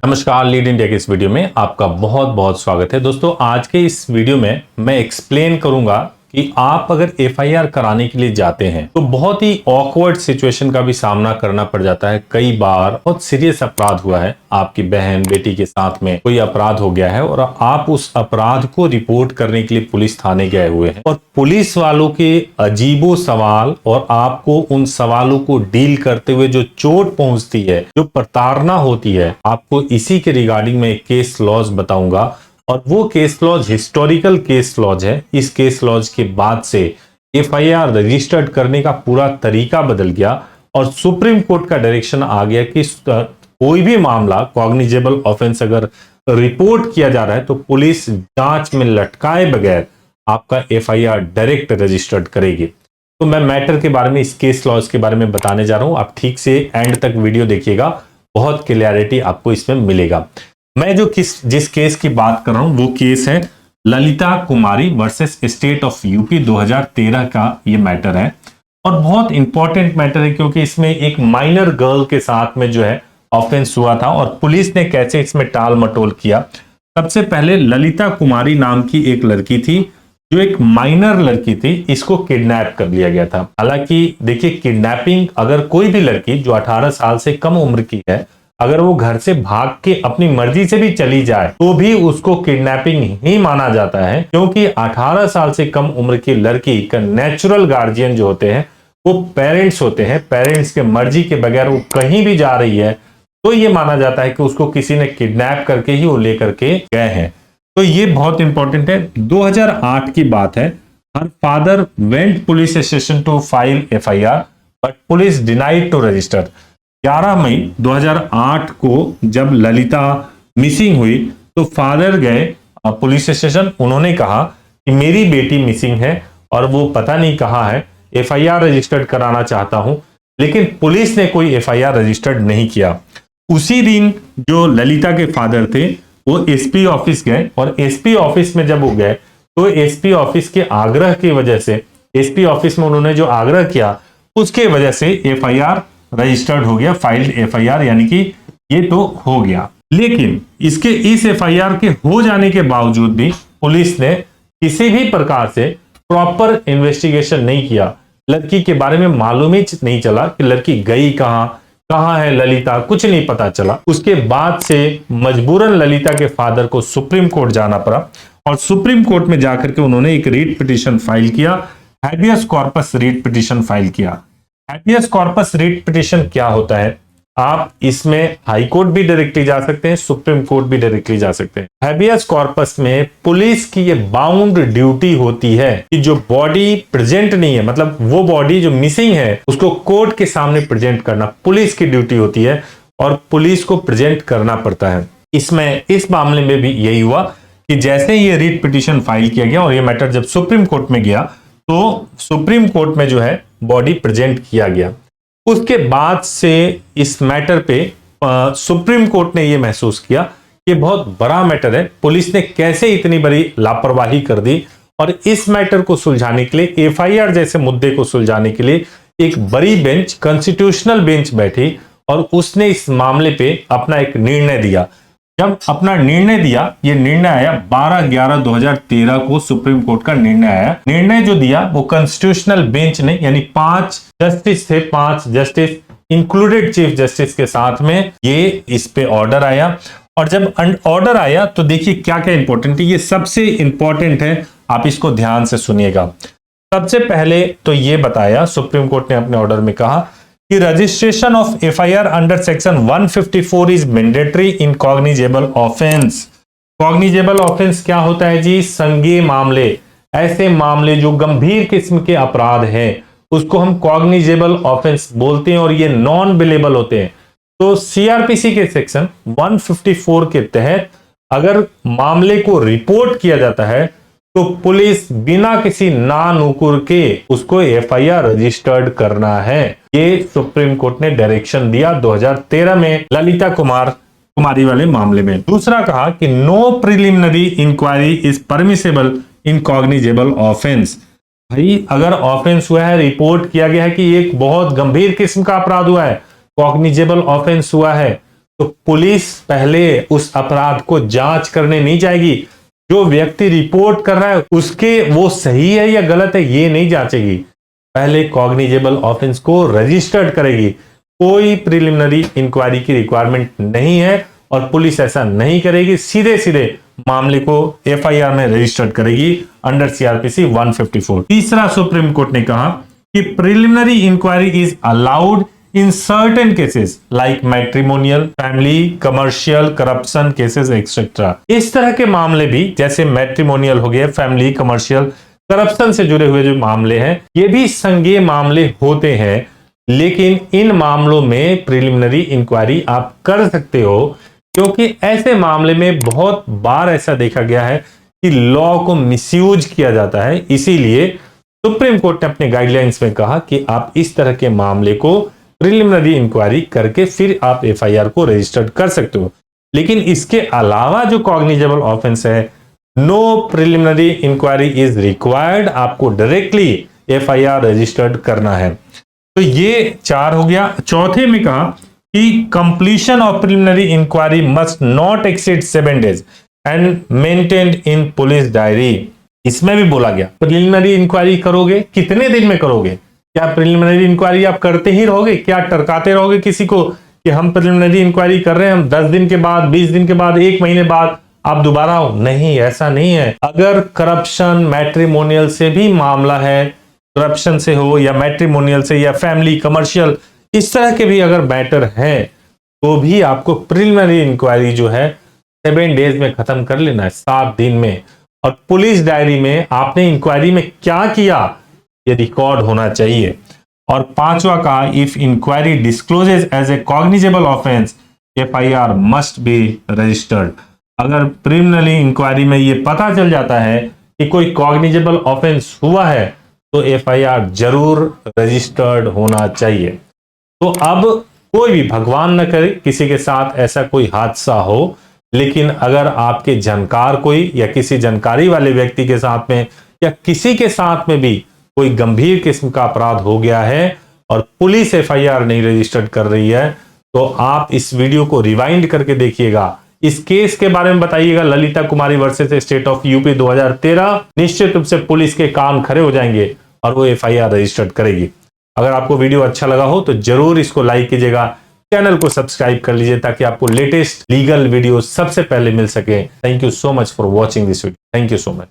नमस्कार, lead India के इस वीडियो में आपका बहुत बहुत स्वागत है। दोस्तों, आज के इस वीडियो में मैं एक्सप्लेन करूंगा कि आप अगर एफआईआर कराने के लिए जाते हैं तो बहुत ही ऑकवर्ड सिचुएशन का भी सामना करना पड़ जाता है। कई बार बहुत सीरियस अपराध हुआ है, आपकी बहन बेटी के साथ में कोई अपराध हो गया है और आप उस अपराध को रिपोर्ट करने के लिए पुलिस थाने गए हुए हैं और पुलिस वालों के अजीबो सवाल और आपको उन सवालों को डील करते हुए जो चोट पहुंचती है, जो प्रताड़ना होती है, आपको इसी के रिगार्डिंग में एक केस लॉज बताऊंगा। और वो case laws historical case laws है। इस केस लॉज के बाद से एफआईआर रजिस्टर्ड करने का पूरा तरीका बदल गया और सुप्रीम कोर्ट का डायरेक्शन आ गया कि कोई भी मामला कॉग्निजेबल ऑफेंस अगर रिपोर्ट किया जा रहा है तो पुलिस जांच में लटकाए बगैर आपका एफआईआर डायरेक्ट रजिस्टर्ड करेगी। तो मैं मैटर के बारे में, इस केस लॉज के बारे में बताने जा रहा हूं। आप ठीक से एंड तक वीडियो देखिएगा, बहुत क्लियरिटी आपको इसमें मिलेगा। मैं जिस केस की बात कर रहा हूं वो केस है ललिता कुमारी वर्सेस स्टेट ऑफ यूपी 2013 का ये मैटर है और बहुत इंपॉर्टेंट मैटर है क्योंकि इसमें एक माइनर गर्ल के साथ में जो है ऑफेंस हुआ था और पुलिस ने कैसे इसमें टाल मटोल किया। सबसे पहले ललिता कुमारी नाम की एक लड़की थी जो एक माइनर लड़की थी, इसको किडनैप कर लिया गया था। हालांकि देखिए, किडनैपिंग अगर कोई भी लड़की जो 18 साल से कम उम्र की है, अगर वो घर से भाग के अपनी मर्जी से भी चली जाए तो भी उसको किडनैपिंग ही माना जाता है, क्योंकि 18 साल से कम उम्र की लड़की का नेचुरल गार्जियन जो होते हैं वो पेरेंट्स होते हैं। पेरेंट्स के मर्जी के बगैर वो कहीं भी जा रही है तो ये माना जाता है कि उसको किसी ने किडनैप करके ही वो लेकर के गए हैं। तो ये बहुत इंपॉर्टेंट है। 2008 की बात है। Her father went police station to file FIR but police denied to register. 11 मई 2008 को जब ललिता मिसिंग हुई तो फादर गए पुलिस स्टेशन। उन्होंने कहा कि मेरी बेटी मिसिंग है और वो पता नहीं कहाँ है, एफआईआर रजिस्टर्ड कराना चाहता हूं, लेकिन पुलिस ने कोई एफआईआर रजिस्टर्ड नहीं किया। उसी दिन जो ललिता के फादर थे वो एसपी ऑफिस गए और एसपी ऑफिस में जब वो गए तो एसपी ऑफिस के आग्रह की वजह से, एसपी ऑफिस में उन्होंने जो आग्रह किया उसके वजह से एफआईआर रजिस्टर्ड हो गया, फाइल्ड एफआईआर, यानी कि ये तो हो गया। लेकिन इस एफआईआर के हो जाने के बावजूद भी पुलिस ने किसी भी प्रकार से प्रॉपर इन्वेस्टिगेशन नहीं किया। लड़की के बारे में मालूम ही नहीं चला कि लड़की गई कहां है ललिता, कुछ नहीं पता चला। उसके बाद से मजबूरन ललिता के फादर को सुप्रीम कोर्ट जाना पड़ा और सुप्रीम कोर्ट में जाकर के उन्होंने एक रीट पिटीशन फाइल किया, habeas corpus writ petition file किया। हैबियस कॉर्पस रीट पिटीशन क्या होता है? आप इसमें हाई कोर्ट भी डायरेक्टली जा सकते हैं, सुप्रीम कोर्ट भी डायरेक्टली जा सकते हैं। हैबियस कॉर्पस में पुलिस की ये बाउंड ड्यूटी होती है कि जो बॉडी प्रेजेंट नहीं है, मतलब वो बॉडी जो मिसिंग है उसको कोर्ट के सामने प्रेजेंट करना पुलिस की ड्यूटी होती है और पुलिस को प्रेजेंट करना पड़ता है। इसमें इस मामले में भी यही हुआ कि जैसे ये रीट पिटीशन फाइल किया गया और ये मैटर जब सुप्रीम कोर्ट में गया तो सुप्रीम कोर्ट में जो है बॉडी प्रेजेंट किया गया। उसके बाद से इस मैटर पे सुप्रीम कोर्ट ने यह महसूस किया कि बहुत बड़ा मैटर है, पुलिस ने कैसे इतनी बड़ी लापरवाही कर दी और इस मैटर को सुलझाने के लिए, एफआईआर जैसे मुद्दे को सुलझाने के लिए एक बड़ी बेंच, कॉन्स्टिट्यूशनल बेंच बैठी और उसने इस मामले पे अपना एक निर्णय दिया। जब अपना निर्णय दिया, ये निर्णय आया 12/11/2013 को सुप्रीम कोर्ट का निर्णय आया। निर्णय जो दिया वो कॉन्स्टिट्यूशनल बेंच ने, यानी 5 जस्टिस थे, 5 जस्टिस इंक्लूडेड चीफ जस्टिस के साथ में ये इस पे ऑर्डर आया। और जब ऑर्डर आया तो देखिए क्या क्या इंपॉर्टेंट है, ये सबसे इंपॉर्टेंट है, आप इसको ध्यान से सुनिएगा। सबसे पहले तो ये बताया सुप्रीम कोर्ट ने अपने ऑर्डर में कहा कि registration of FIR under section 154 is mandatory in cognizable offence. Cognizable offence क्या होता है जी? संज्ञेय मामले, ऐसे मामले जो गंभीर किस्म के अपराध हैं उसको हम कॉग्निजेबल ऑफेंस बोलते हैं और ये नॉन बिलेबल होते हैं। तो सीआरपीसी के सेक्शन 154 के तहत अगर मामले को रिपोर्ट किया जाता है तो पुलिस बिना किसी नानुकुर के उसको एफआईआर रजिस्टर्ड करना है। ये सुप्रीम कोर्ट ने डायरेक्शन दिया 2013 में ललिता कुमारी वाले मामले में। दूसरा कहा कि no preliminary inquiry is permissible in cognizable offence. भाई अगर ऑफेंस हुआ है, रिपोर्ट किया गया है कि एक बहुत गंभीर किस्म का अपराध हुआ है, कॉग्निजेबल ऑफेंस हुआ है, तो पुलिस पहले उस अपराध को जांच करने नहीं जाएगी। जो व्यक्ति रिपोर्ट कर रहा है उसके वो सही है या गलत है ये नहीं जांचेगी, पहले कॉग्निजेबल ऑफेंस को रजिस्टर्ड करेगी। कोई प्रिलिमिनरी इंक्वायरी की रिक्वायरमेंट नहीं है और पुलिस ऐसा नहीं करेगी, सीधे सीधे मामले को एफआईआर में रजिस्टर्ड करेगी अंडर सीआरपीसी 154। तीसरा, सुप्रीम कोर्ट ने कहा कि preliminary inquiry is allowed in certain cases like matrimonial, family, commercial, corruption cases etcetera. इस तरह के मामले भी, जैसे मैट्रिमोनियल हो गया, फैमिली, कमर्शियल, करप्शन से जुड़े हुए जो मामले हैं, ये भी संज्ञेय मामले होते हैं, लेकिन इन मामलों में प्रिलिमिनरी इंक्वायरी आप कर सकते हो, क्योंकि ऐसे मामले में बहुत बार ऐसा देखा गया है कि लॉ को मिसयूज किया जाता है। इसीलिए सुप्रीम कोर्ट ने अपने गाइडलाइंस में कहा कि आप इस तरह के मामले को प्रिलिमिनरी इंक्वायरी करके फिर आप एफआईआर को रजिस्टर्ड कर सकते हो। लेकिन इसके अलावा जो कॉग्निजेबल ऑफेंस है, no preliminary inquiry is required, आपको डायरेक्टली एफआईआर रजिस्टर्ड करना है। तो ये 4 हो गया। चौथे में कहा कि completion of preliminary inquiry must not exceed 7 days and maintained in police diary. इसमें भी बोला गया प्रिलिमिनरी इंक्वायरी करोगे, कितने दिन में करोगे? क्या प्रिलिमिनरी इंक्वायरी आप करते ही रहोगे? क्या टरकाते रहोगे किसी को कि हम प्रिलिमिनरी इंक्वायरी कर रहे हैं, हम 10 दिन के बाद, 20 दिन के बाद, 1 महीने बाद आप दोबारा आओ? नहीं, ऐसा नहीं है। अगर करप्शन, मैट्रिमोनियल से भी मामला है, करप्शन से हो या मैट्रिमोनियल से या फैमिली, कमर्शियल, इस तरह के भी अगर मैटर है, तो भी आपको प्रिलिमिनरी इंक्वायरी जो है 7 days में खत्म कर लेना है, 7 दिन में। और पुलिस डायरी में आपने इंक्वायरी में क्या किया ये रिकॉर्ड होना चाहिए। और 5वां कहा, if inquiry discloses as a cognizable offence FIR must be registered. अगर प्रिलिमिनरी इंक्वायरी में ये पता चल जाता है कि कोई कॉग्निजेबल ऑफेंस हुआ है, तो एफआईआर जरूर रजिस्टर्ड होना चाहिए। तो अब कोई भी, भगवान न करे किसी के साथ ऐसा कोई हादसा हो, लेकिन अगर आपके जानकार कोई या किसी जानकारी वाले व्यक्ति के साथ में या किसी के साथ में भी कोई गंभीर किस्म का अपराध हो गया है और पुलिस एफआईआर नहीं रजिस्टर्ड कर रही है, तो आप इस वीडियो को रिवाइंड करके देखिएगा। इस केस के बारे में बताइएगा, ललिता कुमारी वर्सेस स्टेट ऑफ यूपी 2013। निश्चित रूप से पुलिस के कान खड़े हो जाएंगे और वो एफआईआर रजिस्टर्ड करेगी। अगर आपको वीडियो अच्छा लगा हो तो जरूर इसको लाइक कीजिएगा, चैनल को सब्सक्राइब कर लीजिए ताकि आपको लेटेस्ट लीगल वीडियो सबसे पहले मिल सके। Thank you so much for watching this video. Thank you so much.